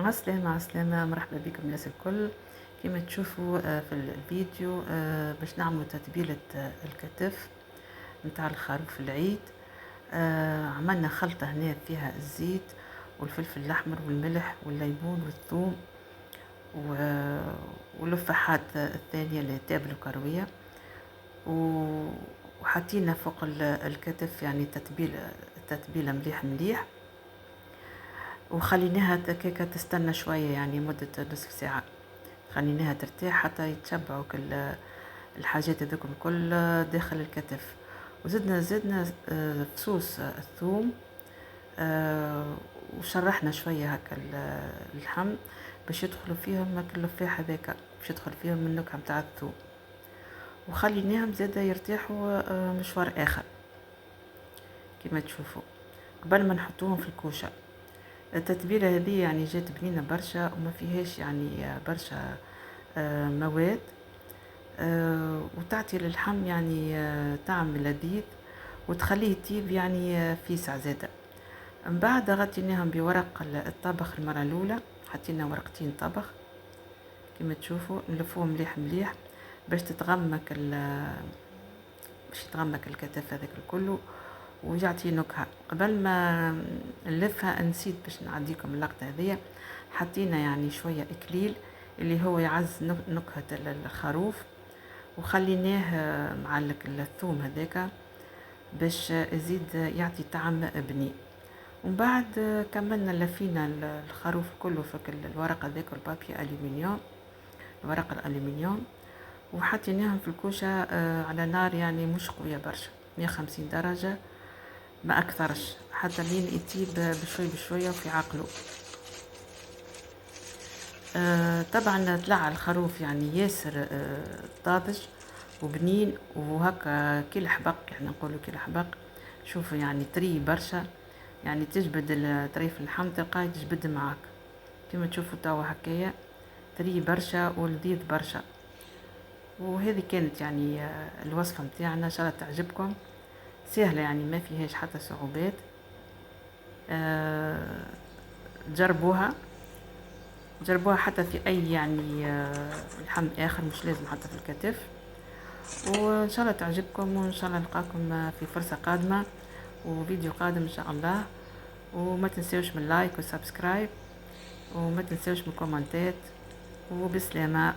عسلامة عسلامة، مرحبا بكم الناس الكل. كما تشوفوا في الفيديو باش نعملوا تتبيلة الكتف متاع الخروف العيد. عملنا خلطة هنا فيها الزيت والفلفل الأحمر والملح والليمون والثوم واللفاحات الثانية اللي تابلة كروية، وحطينا فوق الكتف يعني التتبيلة مليح مليح، وخليناها تكيكة تستنى شوية يعني مدة نصف ساعة، خليناها ترتاح حتى يتشبعوا كل الحاجات هذوك الكل داخل الكتف. وزدنا فصوص الثوم، وشرحنا شوية هكا اللحم باش يدخلوا فيهم هكا اللفاح هذاك، باش يدخل فيهم النكهة متاع الثوم، وخليناهم زادا يرتاحوا مشوار آخر. كما تشوفوا قبل ما نحطوهم في الكوشة، التتبيلة هذه يعني جات بنينة برشا وما فيهاش يعني برشا مواد، وتعطي للحم يعني طعم لذيذ، وتخليه يطيب يعني في زادة. من بعد غطيناهم بورق الطبخ المرة الأولى، حطينا ورقتين طبخ كما تشوفوا، نلفوهم مليح مليح باش تتغمك باش يتغمك الكتف هذاك الكل ويعطي نكهة. قبل ما نلفها نسيت باش نعديكم اللقطة هذيا، حطينا يعني شوية إكليل اللي هو يعز نكهة الخروف، وخليناه معلق الثوم هذاك باش يزيد يعطي طعم بني. ومن بعد كملنا لفينا الخروف كله في الورقة ذاك البابي ألومنيوم، الورقة الألومنيوم، وحطيناهم في الكوشة على نار يعني مش قوية برشا، 150 درجة ما أكثرش، حتى لين يطيب بشوي بشوية وفي عقله. طبعا طلع الخروف يعني ياسر طازج وبنين وهكا كل حبق، يعني نقولوا كل حبق. شوفوا يعني طري برشا، يعني تجبد طريف اللحم تلقاه تجبد معاك كما تشوفوا توا هكايا، طري برشا ولذيذ برشا. وهذه كانت يعني الوصفة متاعنا، ان شاء الله تعجبكم، سهلة يعني ما فيهاش حتى صعوبات. جربوها حتى في اي يعني لحم اخر، مش لازم حتى في الكتف، وان شاء الله تعجبكم، وان شاء الله نلقاكم في فرصة قادمة وفيديو قادم ان شاء الله. وما تنسوش من لايك وسبسكرايب، وما تنسوش من كومنتات، وبسلامة.